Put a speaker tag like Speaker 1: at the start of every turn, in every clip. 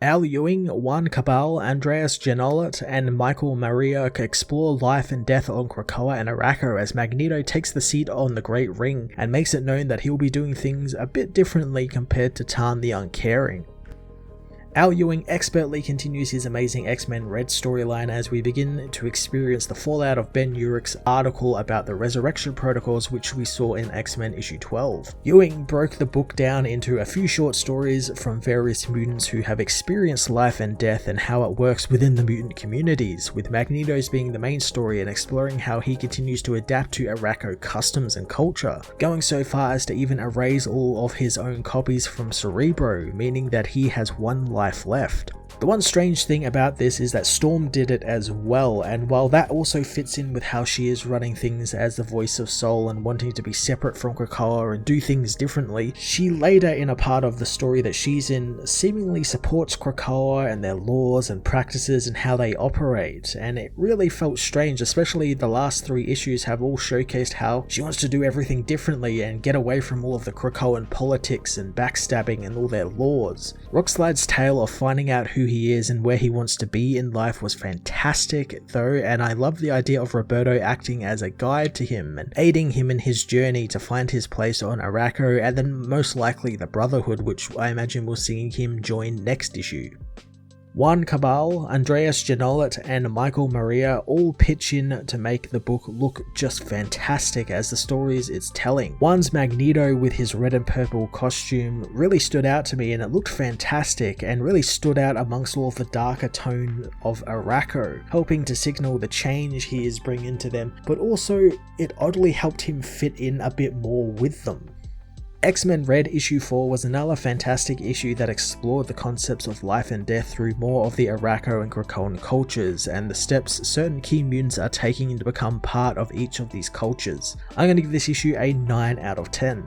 Speaker 1: Al Ewing, Juan Cabal, Andreas Janollet, and Michael Maria explore life and death on Krakoa and Arakko as Magneto takes the seat on the Great Ring and makes it known that he'll be doing things a bit differently compared to Tarn the Uncaring. Al Ewing expertly continues his amazing X-Men Red storyline as we begin to experience the fallout of Ben Urich's article about the resurrection protocols which we saw in X-Men issue 12. Ewing broke the book down into a few short stories from various mutants who have experienced life and death and how it works within the mutant communities, with Magneto's being the main story and exploring how he continues to adapt to Arakko customs and culture, going so far as to even erase all of his own copies from Cerebro, meaning that he has one life left. The one strange thing about this is that Storm did it as well, and while that also fits in with how she is running things as the voice of Soul and wanting to be separate from Krakoa and do things differently, she later in a part of the story that she's in seemingly supports Krakoa and their laws and practices and how they operate, and it really felt strange, especially the last 3 issues have all showcased how she wants to do everything differently and get away from all of the Krakoan politics and backstabbing and all their laws. Rockslide's tale of finding out who he is and where he wants to be in life was fantastic though, and I love the idea of Roberto acting as a guide to him and aiding him in his journey to find his place on Arakko, and then most likely the Brotherhood, which I imagine we'll see him join next issue. Juan Cabal, Andreas Janollet, and Michael Maria all pitch in to make the book look just fantastic as the stories it's telling. Juan's Magneto with his red and purple costume really stood out to me, and it looked fantastic and really stood out amongst all of the darker tone of Arakko, helping to signal the change he is bringing to them, but also it oddly helped him fit in a bit more with them. X-Men Red issue 4 was another fantastic issue that explored the concepts of life and death through more of the Arakko and Krakoan cultures and the steps certain key mutants are taking to become part of each of these cultures. I'm going to give this issue a 9 out of 10.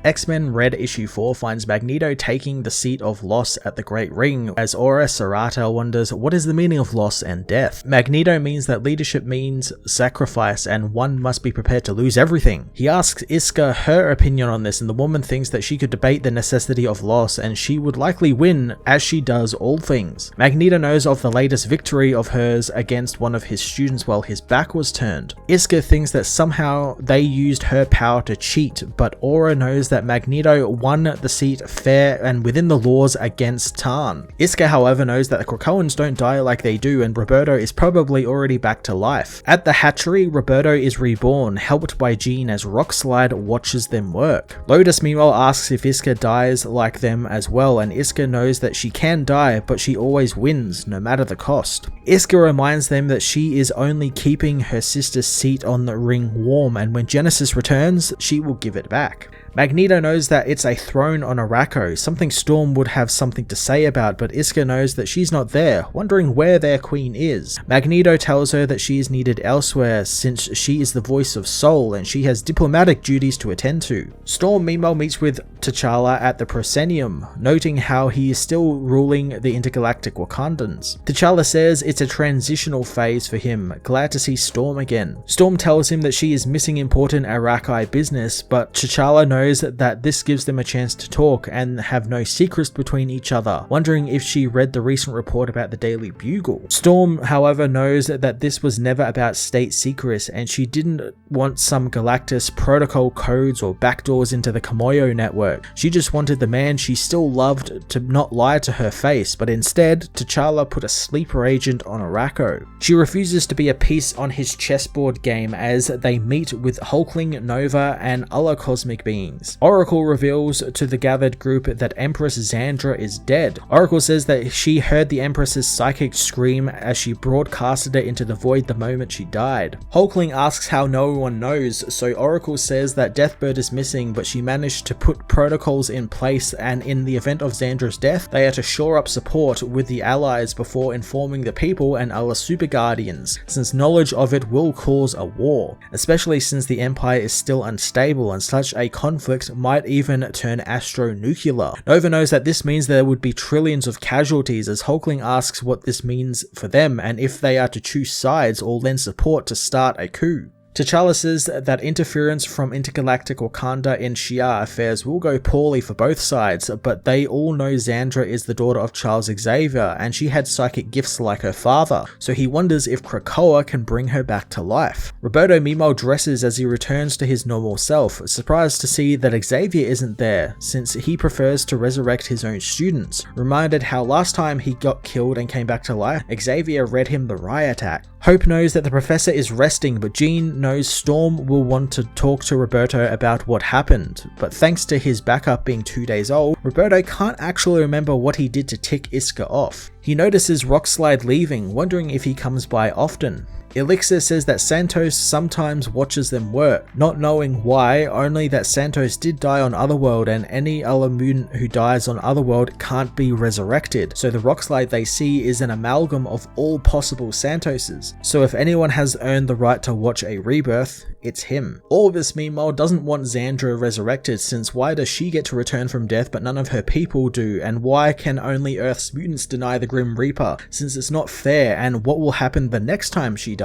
Speaker 1: X-Men Red issue 4 finds Magneto taking the seat of loss at the Great Ring, as Aura Serrata wonders what is the meaning of loss and death. Magneto means that leadership means sacrifice and one must be prepared to lose everything. He asks Iska her opinion on this, and the woman thinks that she could debate the necessity of loss and she would likely win, as she does all things. Magneto knows of the latest victory of hers against one of his students while his back was turned. Iska thinks that somehow they used her power to cheat, but Aura knows that Magneto won the seat fair and within the laws against Tarn. Iska however knows that the Krakoans don't die like they do, and Roberto is probably already back to life. At the hatchery, Roberto is reborn, helped by Jean as Rockslide watches them work. Lotus meanwhile asks if Iska dies like them as well, and Iska knows that she can die, but she always wins, no matter the cost. Iska reminds them that she is only keeping her sister's seat on the ring warm, and when Genesis returns, she will give it back. Magneto knows that it's a throne on Arakko, something Storm would have something to say about, but Iska knows that she's not there, wondering where their queen is. Magneto tells her that she is needed elsewhere since she is the voice of Soul and she has diplomatic duties to attend to. Storm meanwhile meets with T'Challa at the proscenium, noting how he is still ruling the intergalactic Wakandans. T'Challa says it's a transitional phase for him, glad to see Storm again. Storm tells him that she is missing important Arakkai business, but T'Challa knows that this gives them a chance to talk and have no secrets between each other, wondering if she read the recent report about the Daily Bugle. Storm, however, knows that this was never about state secrets and she didn't want some Galactus protocol codes or backdoors into the Kamoyo network. She just wanted the man she still loved to not lie to her face, but instead, T'Challa put a sleeper agent on Arakko. She refuses to be a piece on his chessboard game as they meet with Hulkling, Nova, and other cosmic beings. Oracle reveals to the gathered group that Empress Xandra is dead. Oracle says that she heard the Empress's psychic scream as she broadcasted it into the void the moment she died. Hulkling asks how no one knows, so Oracle says that Deathbird is missing, but she managed to put protocols in place, and in the event of Xandra's death, they are to shore up support with the allies before informing the people and other super guardians, since knowledge of it will cause a war, especially since the Empire is still unstable and such a conflict might even turn astro-nuclear. Nova knows that this means there would be trillions of casualties, as Hulkling asks what this means for them and if they are to choose sides or lend support to start a coup. T'Challa says that interference from intergalactic Wakanda in Shi'ar affairs will go poorly for both sides, but they all know Xandra is the daughter of Charles Xavier and she had psychic gifts like her father, so he wonders if Krakoa can bring her back to life. Roberto meanwhile dresses as he returns to his normal self, surprised to see that Xavier isn't there, since he prefers to resurrect his own students. Reminded how last time he got killed and came back to life, Xavier read him the riot act. Hope knows that the professor is resting, but Jean knows Storm will want to talk to Roberto about what happened. But thanks to his backup being 2 days old, Roberto can't actually remember what he did to tick Iska off. He notices Rockslide leaving, wondering if he comes by often. Elixir says that Santos sometimes watches them work, not knowing why, only that Santos did die on Otherworld and any other mutant who dies on Otherworld can't be resurrected, so the Rockslide they see is an amalgam of all possible Santoses. So if anyone has earned the right to watch a rebirth, it's him. Orbis meanwhile doesn't want Xandra resurrected, since why does she get to return from death but none of her people do, and why can only Earth's mutants deny the Grim Reaper, since it's not fair, and what will happen the next time she dies?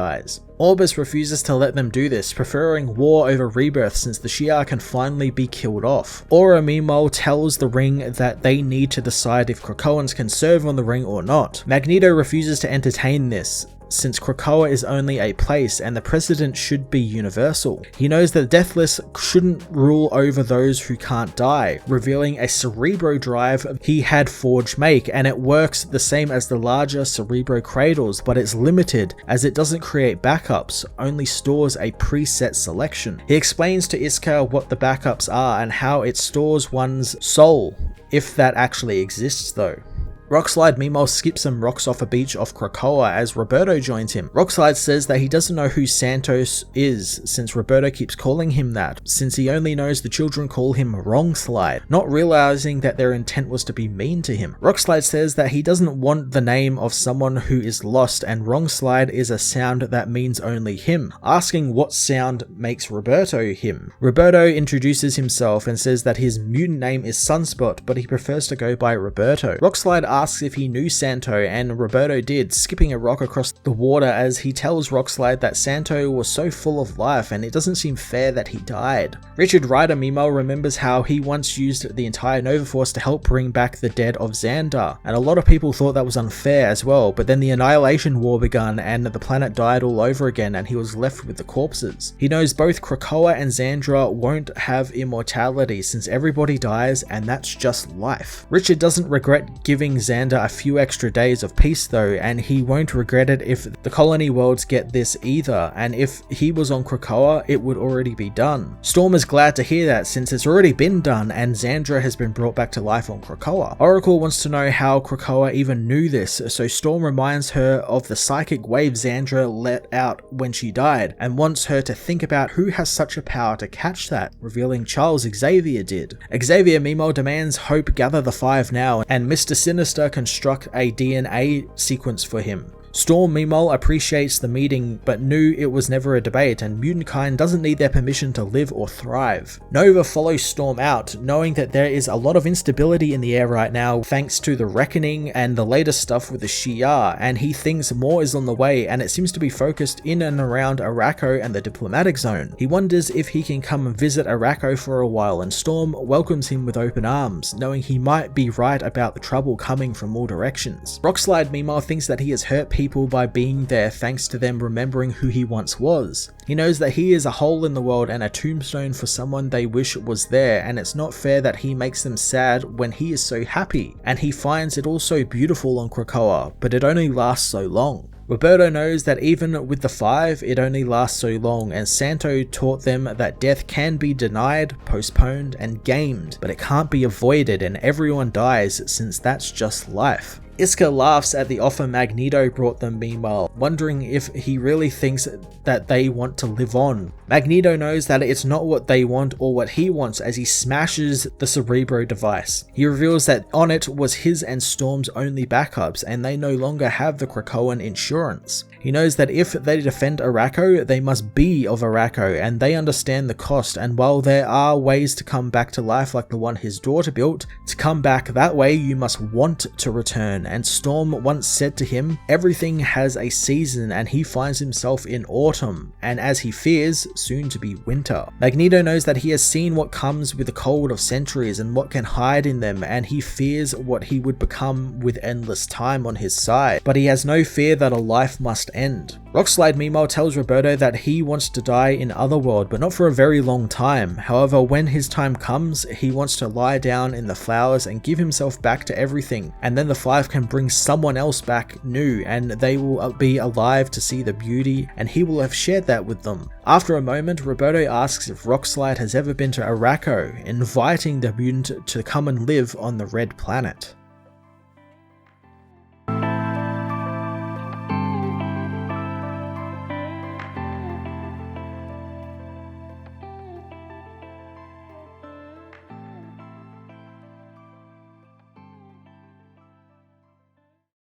Speaker 1: Orbis refuses to let them do this, preferring war over rebirth since the Shi'ar can finally be killed off. Aura meanwhile tells the Ring that they need to decide if KRAKOANs can serve on the Ring or not. Magneto refuses to entertain this, since Krakoa is only a place and the precedent should be universal. He knows that the Deathless shouldn't rule over those who can't die, revealing a Cerebro drive he had Forge make, and it works the same as the larger Cerebro cradles, but it's limited as it doesn't create backups, only stores a preset selection. He explains to Iska what the backups are and how it stores one's soul, if that actually exists though. Rockslide meanwhile skips some rocks off a beach off Krakoa as Roberto joins him. Rockslide says that he doesn't know who Santos is, since Roberto keeps calling him that, since he only knows the children call him Wrongslide, not realizing that their intent was to be mean to him. Rockslide says that he doesn't want the name of someone who is lost, and Wrongslide is a sound that means only him, asking what sound makes Roberto him. Roberto introduces himself and says that his mutant name is Sunspot, but he prefers to go by Roberto. Rockslide asks if he knew Santo, and Roberto did, skipping a rock across the water as he tells Rockslide that Santo was so full of life and it doesn't seem fair that he died. Richard Rider meanwhile remembers how he once used the entire Nova Force to help bring back the dead of Xandar, and a lot of people thought that was unfair as well, but then the Annihilation War began and the planet died all over again and he was left with the corpses. He knows both Krakoa and Xandra won't have immortality since everybody dies and that's just life. Richard doesn't regret giving Xandar a few extra days of peace though, and he won't regret it if the colony worlds get this either, and if he was on Krakoa it would already be done. Storm is glad to hear that since it's already been done and Xandra has been brought back to life on Krakoa. Oracle wants to know how Krakoa even knew this, so Storm reminds her of the psychic wave Xandra let out when she died, and wants her to think about who has such a power to catch that, revealing Charles Xavier did. Xavier meanwhile demands Hope gather the 5 now, and Mr. Sinister construct a DNA sequence for him. Storm meanwhile appreciates the meeting but knew it was never a debate and mutant kind doesn't need their permission to live or thrive. Nova follows Storm out, knowing that there is a lot of instability in the air right now thanks to the Reckoning and the latest stuff with the Shi'ar, and he thinks more is on the way and it seems to be focused in and around Arakko and the diplomatic zone. He wonders if he can come and visit Arakko for a while, and Storm welcomes him with open arms, knowing he might be right about the trouble coming from all directions. Rockslide meanwhile thinks that he has hurt people by being there thanks to them remembering who he once was. He knows that he is a hole in the world and a tombstone for someone they wish was there, and it's not fair that he makes them sad when he is so happy, and he finds it all so beautiful on Krakoa, but it only lasts so long. Roberto knows that even with the 5, it only lasts so long, and Santo taught them that death can be denied, postponed, and gamed, but it can't be avoided and everyone dies since that's just life. Iska laughs at the offer Magneto brought them meanwhile, wondering if he really thinks that they want to live on. Magneto knows that it's not what they want or what he wants as he smashes the Cerebro device. He reveals that on it was his and Storm's only backups and they no longer have the Krakoan insurance. He knows that if they defend Arakko, they must be of Arakko, and they understand the cost, and while there are ways to come back to life like the one his daughter built, to come back that way you must want to return, and Storm once said to him, everything has a season, and he finds himself in autumn, and as he fears, soon to be winter. Magneto knows that he has seen what comes with the cold of centuries and what can hide in them, and he fears what he would become with endless time on his side, but he has no fear that a life must end. Rockslide meanwhile tells Roberto that he wants to die in Otherworld, but not for a very long time. However, when his time comes, he wants to lie down in the flowers and give himself back to everything, and then the Five can bring someone else back new, and they will be alive to see the beauty, and he will have shared that with them. After a moment, Roberto asks if Rockslide has ever been to Arakko, inviting the mutant to come and live on the Red Planet.